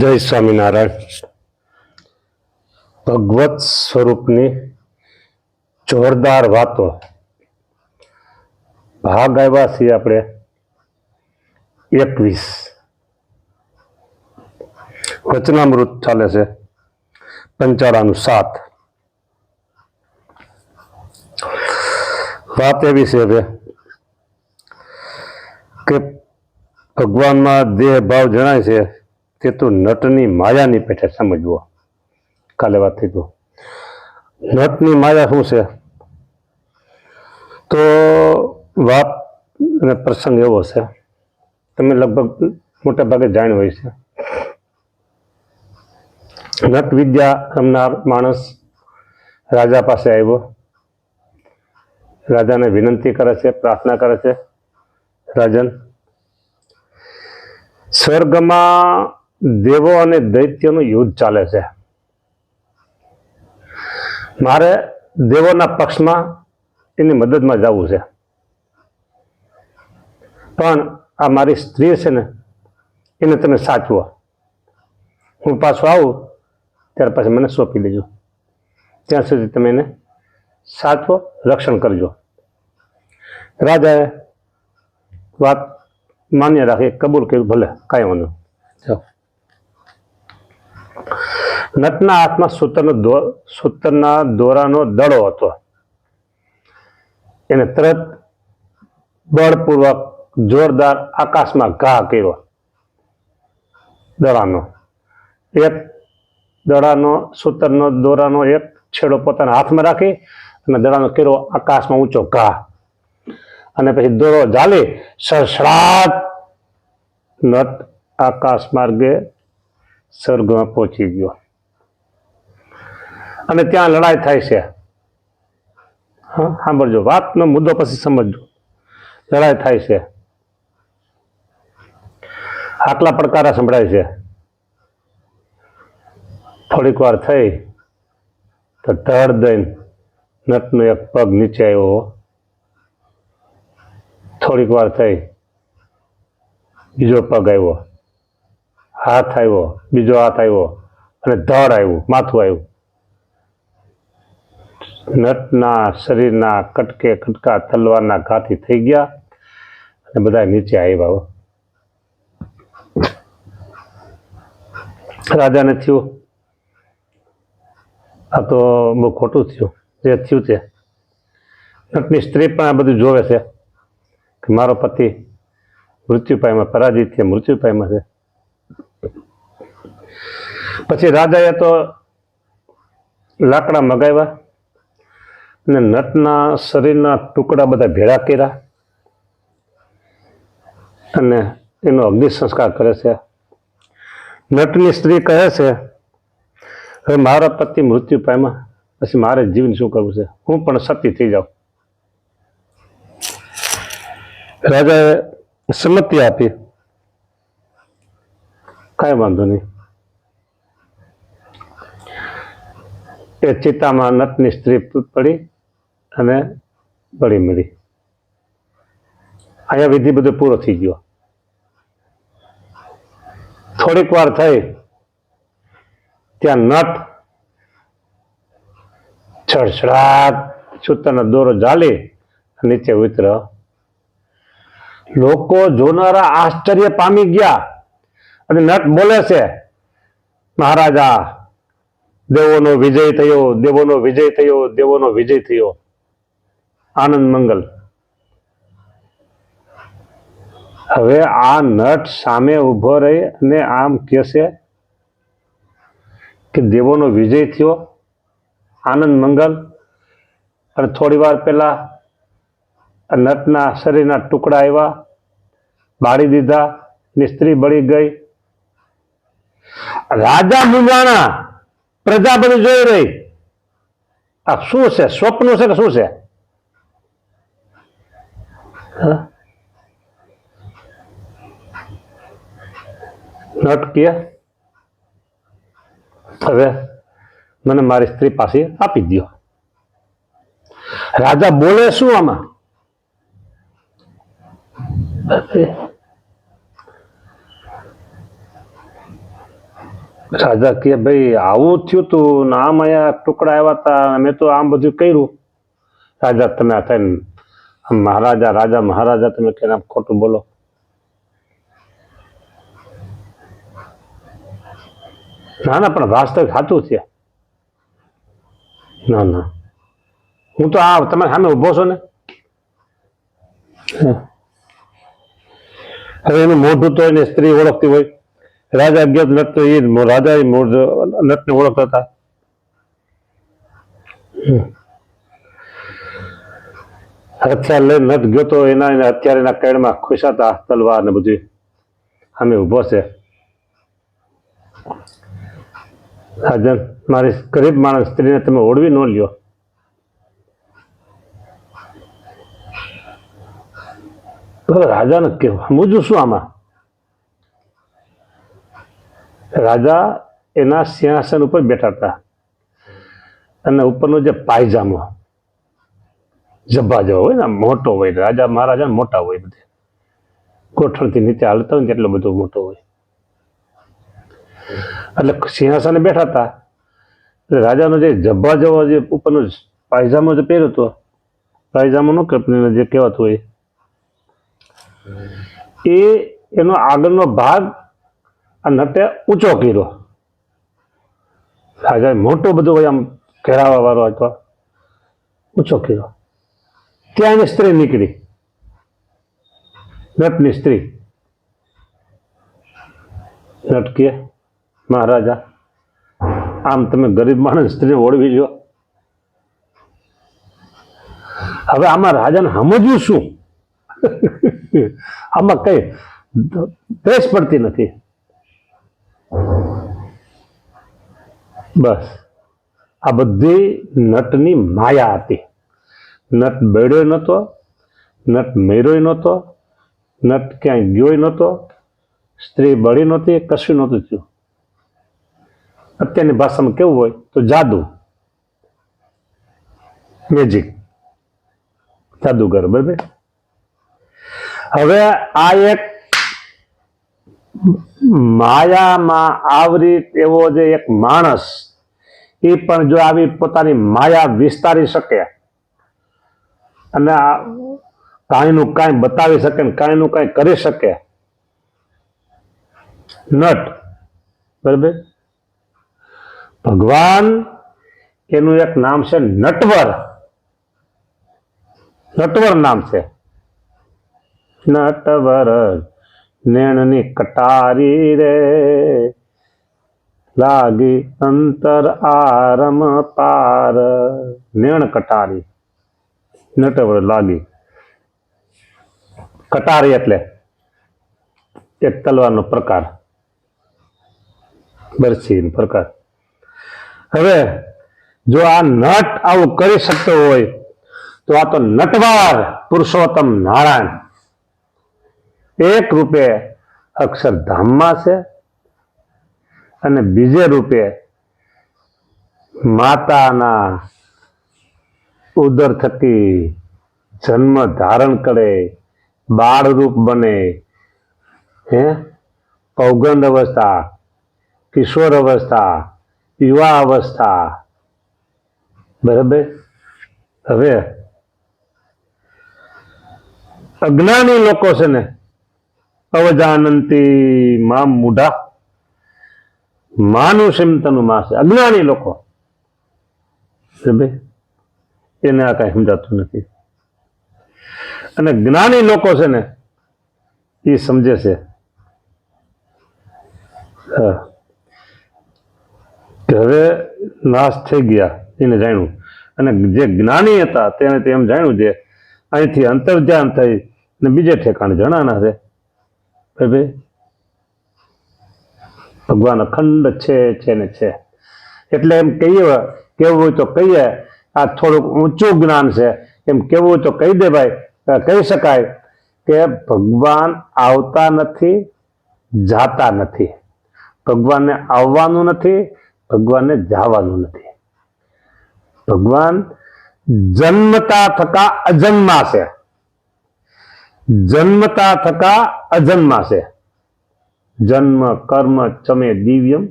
જય સ્વામિનારાયણ. ભગવત સ્વરૂપની જોરદાર વાતો ભાગ આવ્યા છીએ આપણે 21. વચનામૃત ચાલે છે, પંચાળાનું 7. વાત એવી છે હવે કે ભગવાનમાં દેહ ભાવ જણાય છે તે તો નટની માયાની પેઠે સમજવો. કાલે વાત થઈ તો નટની માયા શું છે, તો વાત અને પ્રસંગ એવો છે, તમે લગભગ મોટા ભાગે જાણ્યું હોય છે. નટ વિદ્યા રમનાર માણસ રાજા પાસે આવ્યો, રાજાને વિનંતી કરે છે, પ્રાર્થના કરે છે, રાજન, સ્વર્ગમાં દેવો અને દૈત્યનું યુદ્ધ ચાલે છે, મારે દેવોના પક્ષમાં એની મદદમાં જવું છે, પણ આ મારી સ્ત્રી છે ને એને તમે સાચવો, હું પાછો આવું ત્યાર પછી મને સોંપી દેજો, ત્યાં સુધી તમે એને સાચવો, રક્ષણ કરજો. રાજાએ વાત માન્ય રાખી, કબૂલ કર્યું, ભલે કાંઈ વાંધો. નટના હાથમાં સૂતરના દોરાનો દડો હતો. એને તરત બળપૂર્વક જોરદાર આકાશમાં ઘા કર્યો. દડાનો સૂતરનો દોરાનો એક છેડો પોતાના હાથમાં રાખી અને દડાનો કર્યો આકાશમાં ઊંચો ઘા, અને પછી દોરો ઝાલી સડસડાટ નટ આકાશ માર્ગે સ્વર્ગમાં પહોંચી ગયો. અને ત્યાં લડાઈ થાય છે. હા, સાંભળજો, વાતનો મુદ્દો પછી સમજજો. લડાઈ થાય છે, આટલા પડકારા સંભળાય છે. થોડીક વાર થઈ તો ધડ દઈને નટનો એક પગ નીચે આવ્યો. થોડીક વાર થઈ બીજો પગ આવ્યો, હાથ આવ્યો, બીજો હાથ આવ્યો, અને ધડ આવ્યું, માથું આવ્યું. નટના શરીરના કટકે કટકા તલવારના ઘાથી થઈ ગયા અને બધા નીચે આવ્યા. રાજાને થયું આ તો બહુ ખોટું થયું. જે થયું તે નટની સ્ત્રી પણ આ બધું જોવે છે કે મારો પતિ મૃત્યુ પામ્યા, પરાજિત છે, મૃત્યુ પામ્યા છે. પછી રાજાએ તો લાકડા મગાવ્યા અને નટના શરીરના ટુકડા બધા ભેળા કર્યા અને એનો અગ્નિ સંસ્કાર કરે છે. નટની સ્ત્રી કહે છે, હવે મારા પતિ મૃત્યુ પામ્યા, પછી મારે જીવન શું કરવું છે, હું પણ સતી થઈ જાઉં. રાજાએ સંમતિ આપી, કાંઈ વાંધો નહીં. એ ચિતામાં નટની સ્ત્રી પડી અને બળી મળી. અહીંયા વિધિ બધો પૂરો થઈ ગયો. થોડીક વાર થઈ ત્યાં નટ છડછડાટ સૂતરનો દોરો ઝાલી નીચે ઉતર્યો. લોકો જોનારા આશ્ચર્ય પામી ગયા અને નટ બોલે છે, મહારાજા, દેવોનો વિજય થયો, દેવોનો વિજય થયો, દેવોનો વિજય થયો, આનંદ મંગલ. હવે આ નટ સામે ઉભો રહી અને આમ કહે છે કે દેવોનો વિજય થયો, આનંદ મંગલ, અને થોડી વાર પહેલા નટના શરીરના ટુકડા આવ્યા, બાળી દીધા, ની સ્ત્રી બળી ગઈ. રાજા મૂંઝાણા, પ્રજા બધી જોઈ રહી. આ શું છે, સ્વપ્ન છે કે શું છે? નટ કે હવે મને મારી સ્ત્રી પાસે આપી દો. રાજા બોલે શું આમાં? રાજા કે ભાઈ આવું થયું તું ને આમ અહીંયા ટુકડા આવ્યા હતા મેં તો આમ બધું કર્યું. રાજા તમે આ થઈને મહારાજા રાજા મહારાજા તમે કે આમ ખોટું બોલો. ના ના પણ વાસ્તવિક સાચું છે. ના ના હું તો આ તમે સામે ઉભો છો ને. હવે એનું મોઢું તો એને સ્ત્રી ઓળખતી હોય. રાજા ગયો નટ તો એ રાજા નટને ઓળખતા હતા. હથિયાર લઈને નટ ગયો તો એના હથિયાર એના કેડમાં ખુશાતા તલવાર ને બધું સામે ઉભો છે. રાજન મારી ગરીબ માણસ સ્ત્રીને તમે ઓળવી ન લ્યો. રાજાને કેવું સમજવું શું આમાં. રાજા એના સિંહાસન ઉપર બેઠા હતા અને ઉપરનો જે પાયજામો જબ્બા જેવો હોય ને મોટો હોય. રાજા મહારાજા મોટા હોય બધે ગોઠણથી નીચે હાલતા હોય ને એટલો બધો મોટો હોય. એટલે સિંહાસને બેઠા હતા એટલે રાજાનો જે જબ્બા જેવો જે ઉપરનો પાયજામો જે પહેર્યો હતો પાયજામો નો કંપનીનો જે કહેવાતું હોય એ એનો આગળનો ભાગ આ નટે ઊંચો કર્યો. રાજા મોટો બધો હોય આમ ઘેરાવા વાળો હતો ઊંચો કર્યો. ત્યાં એની સ્ત્રી નીકળી નટની સ્ત્રી. નટ કે મહારાજા આમ તમે ગરીબ માણસ સ્ત્રીને ઓળવી લ્યો. હવે આમાં રાજાને સમજવું શું. આમાં કઈ પેશ પડતી નથી. બસ આ બધી નટની માયા હતી. નટ બેડ્યો નહોતો, નટ મેર્યો નહોતો, નટ ક્યાંય ગયો નહોતો, સ્ત્રી બળી નહોતી, કશું નહોતું થયું. અત્યારની ભાષામાં કેવું હોય તો જાદુ મેજિક જાદુગર. બરાબર. હવે આ એક માયામાં આવરી એવો જે એક માણસ એ પણ જો આવી પોતાની માયા વિસ્તારી શકે અને કાંઈનું કાંઈ બતાવી શકે ને કાંઈનું કાંઈ કરી શકે. નટ. બરાબર. ભગવાન એનું એક નામ છે નટવર. નટવર નામ છે. નટવર નેણની કટારી રે લાગી અંતર આરમ પાર. નેણ કટારી નટવર લાગી. કટારી એટલે એક તલવારનો પ્રકાર, બરછીનો પ્રકાર. હવે જો આ નટ આવું કરી શકતો હોય તો આ તો નટવાર પુરુષોત્તમ નારાયણ એક રૂપે અક્ષરધામમાં છે અને બીજે રૂપે માતાના ઉદર થકી જન્મ ધારણ કરે, બાળ રૂપ બને, પૌગંડ અવસ્થા, કિશોર અવસ્થા, યુવા અવસ્થા. બરાબર. હવે અજ્ઞાની લોકો છે ને અવજાનંતી માં મૂઢા માનું સિમતનું માં છે. અજ્ઞાની લોકો એને આ કઈ સમજાતું નથી. અને જ્ઞાની લોકો છે ને એ સમજે છે કે હવે નાશ થઈ ગયા એને જાણ્યું. અને જે જ્ઞાની હતા તેને તેમ જાણ્યું છે અહીંથી અંતર્ધ્યાન થઈ ને બીજે ઠેકાણે જણાના છે. ભગવાન અખંડ છે ને છે. એટલે એમ કહીએ કેવું હોય તો કહીએ આ થોડુંક ઊંચું જ્ઞાન છે એમ કેવું હોય તો કહી દે ભાઈ, કહી શકાય કે ભગવાન આવતા નથી, જાતા નથી. ભગવાનને આવવાનું નથી, ભગવાનને જવાનું નથી. ભગવાન જન્મતા થકા અજન્મા છે. જન્મતા થકા અજન્મા છે. જન્મ કર્મ ચમે દિવ્યમ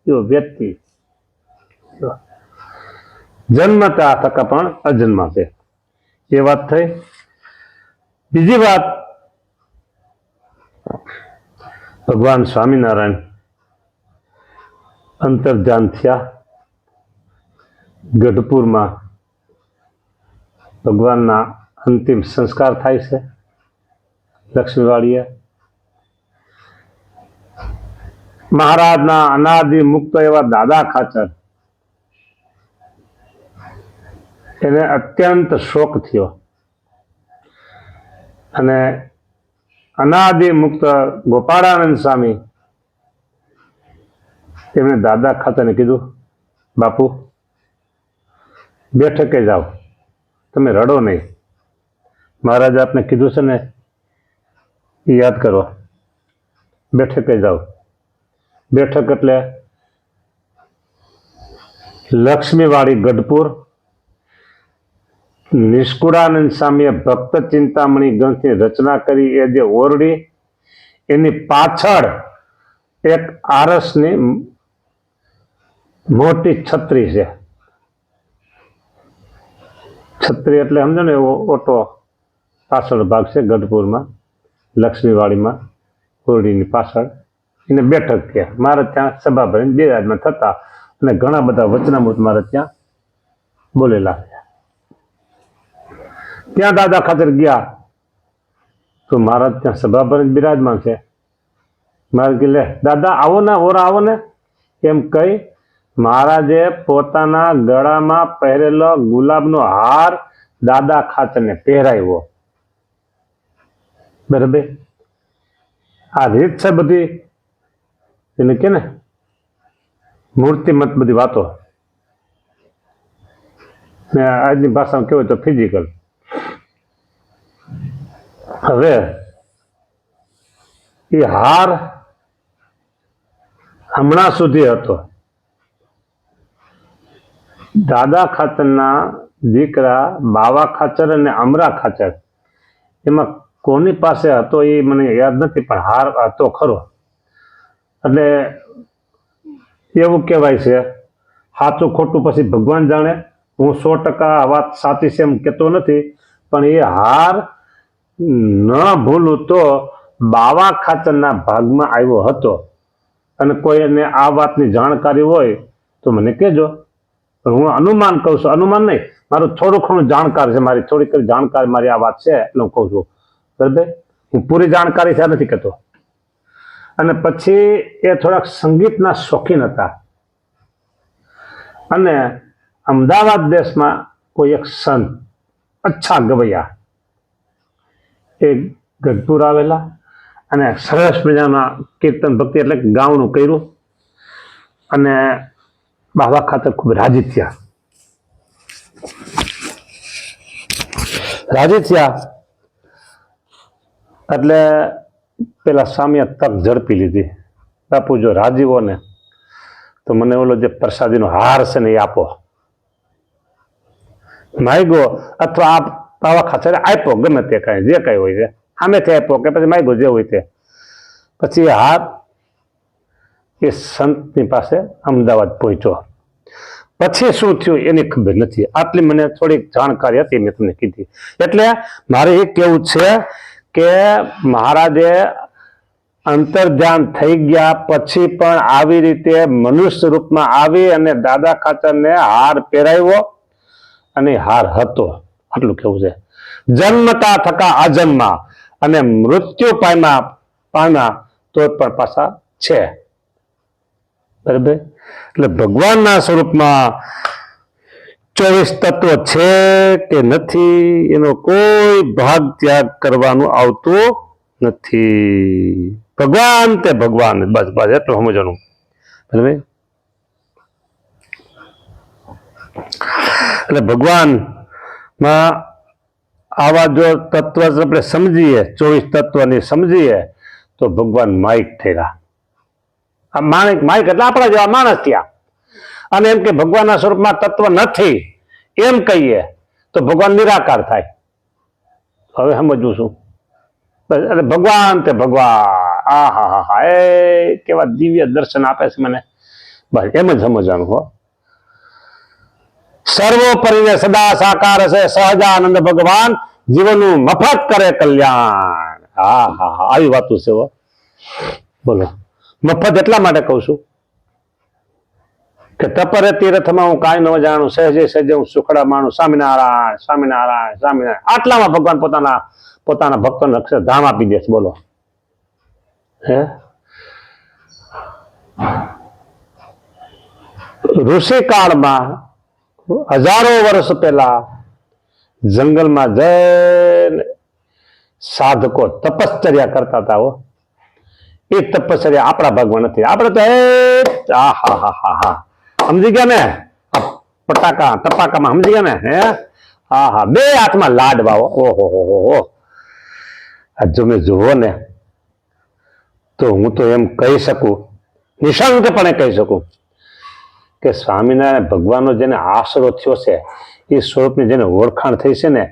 એવો વ્યક્તિ જન્મતા થકા પણ અજન્મા છે. એ વાત થઈ. બીજી વાત, ભગવાન સ્વામિનારાયણ અંતર્ધ્યાન થયા ગઢપુરમાં. ભગવાનના અંતિમ સંસ્કાર થાય છે લક્ષ્મીવાડીએ. મહારાજના અનાદિ મુક્ત એવા દાદા ખાચર, એને અત્યંત શોક થયો અને અનાદિ મુક્ત ગોપાળાનંદ સ્વામી તેમણે દાદા ખાચરને કીધું, બાપુ બેઠકે જાઓ, તમે રડો નહીં. મહારાજ આપને કીધું છે ને એ યાદ કરો, બેઠકે જાઓ. બેઠક એટલે લક્ષ્મીવાડી ગઢપુર. નિષ્કુળાનંદ સ્વામીએ ભક્ત ચિંતામણી ગ્રંથની રચના કરી એ જે ઓરડી, એની પાછળ એક આરસની મોટી છત્રી છે. છત્રી એટલે સમજો ને એવો ઓટો પાછળ ભાગ છે ગઢપુરમાં, લક્ષ્મીવાડીમાં ઓરડીની પાછળ. એને બેઠક થયા. મારે ત્યાં સભા ભરીને બિરાજમાન થતા અને ઘણા બધા વચનામૃત મારે ત્યાં બોલેલા છે. ત્યાં દાદા ખાચર ગયા તો મહારાજ ત્યાં સભા ભરીને બિરાજમાન છે. મારે કે લે દાદા આવો ને, ઓરા આવો ને, એમ કહી મહારાજે પોતાના ગળામાં પહેરેલો ગુલાબનો હાર દાદા ખાચરને પહેરાવ્યો. બરાબર, આ રીત છે બધી, એને કે ને મૂર્તિમત બધી વાતો. ને આજની ભાષામાં કહેવાય તો ફિઝિકલ. હવે એ હાર હમણાં સુધી હતો. દાદા ખાચરના દીકરા બાવા ખાચર અને અમરા ખાચર, એમાં કોની પાસે હતો એ મને યાદ નથી, પણ હાર હતો ખરો. એટલે એવું કહેવાય છે, સાચું ખોટું પછી ભગવાન જાણે. હું 100% વાત સાચી છે એમ કહેતો નથી, પણ એ હાર ન ભૂલું તો બાવા ખાચરના ભાગમાં આવ્યો હતો. અને કોઈને આ વાતની જાણકારી હોય તો મને કહેજો. પણ હું અનુમાન કહું છું, અનુમાન નહીં, મારું થોડું ઘણું જાણકાર છે, મારી થોડીક જાણકારી મારી આ વાત છે એટલે હું કહું છું. બરાબર, હું પૂરી જાણકારી છે નથી કહેતો. અને પછી એ થોડાક સંગીતના શોખીન હતા અને અમદાવાદ દેશમાં કોઈ એક સંત અચ્છા ગવૈયા એ ગઢપુર આવેલા અને સરસ મજાના કીર્તન ભક્તિ એટલે ગાવાનું કર્યું અને બાવા ખાચર ખૂબ રાજી થયા. રાજી થયા એટલે પેલા સ્વામીએ તક ઝડપી લીધી. બાપુ જો રાજી હો ને તો મને ઓલો જે પ્રસાદીનો હાર છે ને એ આપો. માગ્યો અથવા આપ બાવા ખાચરે આપ્યો, ગમે તે કાંઈ જે કાંઈ હોય છે સામેથી આપ્યો કે પછી માગ્યો જે હોય તે. પછી એ હાર એ સંતની પાસે અમદાવાદ પહોંચ્યો. પછી શું થયું એની ખબર નથી. આટલી મને થોડીક જાણકારી હતી, મેં તમને કીધી. એટલે મારે એ કહેવું છે કે મહારાજે અંતર્ધ્યાન થઈ ગયા પછી પણ આવી રીતે મનુષ્ય રૂપમાં આવી અને દાદા ખાચરને હાર પહેરાવ્યો અને હાર હતો. આટલું કેવું છે. જન્મતા થકા અજન્મા અને મૃત્યુ પામ્યા તો પણ પાછા છે. બરાબર, એટલે ભગવાનના સ્વરૂપમાં 24 તત્વ છે કે નથી એનો કોઈ ભાગ ત્યાગ કરવાનું આવતું નથી. ભગવાન તે ભગવાન, બસ બસ એટલું સમજવાનું. બરાબર, એટલે ભગવાનમાં આવા જો તત્વ આપણે સમજીએ, 24 તત્વની સમજીએ તો ભગવાન માઇક થયા. આ માઇક એટલે આપણા જેવા માણસ થયા. અને એમ કે ભગવાનના સ્વરૂપમાં તત્વ નથી એમ કહીએ તો ભગવાન નિરાકાર થાય. હવે સમજવું છું. એટલે ભગવાન તે ભગવાન, આ હા હા હા, એ કેવા દિવ્ય દર્શન આપે છે મને. બસ એમ જ સમજવાનું હો. સર્વોપરીને સદા સાકાર છે સહજાનંદ ભગવાન, જીવનનું મફત કરે કલ્યાણ. હા હા હા, આવી વાતું છે હો. બોલો, મફત એટલા માટે કહું છું કે તપરે તીર્થમાં હું કાંઈ ન જાણું, સહેજે સહેજે હું સુખડા માણું, સ્વામિનારાયણ સ્વામિનારાયણ સ્વામિનારાયણ, આટલામાં ભગવાન પોતાના ભક્તોને અક્ષરધામ આપી દે છે. બોલો હે. ઋષિકાળમાં હજારો વર્ષ પહેલા જંગલમાં જઈને સાધકો તપશ્ચર્યા કરતા હતા હો. એ તપશ્ચર્યા આપણા ભાગમાં નથી. આપણે તો હા હા હા હા હા, સમજી ગયા ને? પટાકા ટપાકામાં સમજી ગયા ને? હે હા હા, બે હાથમાં લાડવા. ઓહો હો હો. જો મેં જુઓ ને તો હું તો એમ કહી શકું, નિશંકપણે કહી શકું કે સ્વામિનારાયણ ભગવાનનો જેને આશરો થયો છે, એ સ્વરૂપની જેને ઓળખાણ થઈ છે ને,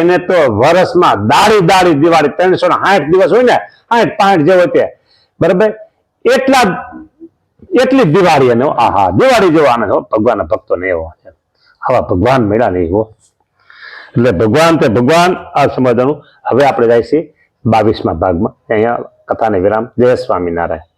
એને તો વર્ષમાં દાડી દિવાળી 360 દિવસ હોય ને, 60 જે હોય તે બરાબર, એટલી દિવાળી અને આહા, દિવાળી જેવો આનંદ હો ભગવાનના ભક્તોને. એવો આવા ભગવાન મળ્યા નહીં હો. એટલે ભગવાન તે ભગવાન આ સમજવાનું. હવે આપણે જાય છીએ 22મા ભાગમાં. અહીંયા કથાને વિરામ. જય સ્વામિનારાયણ.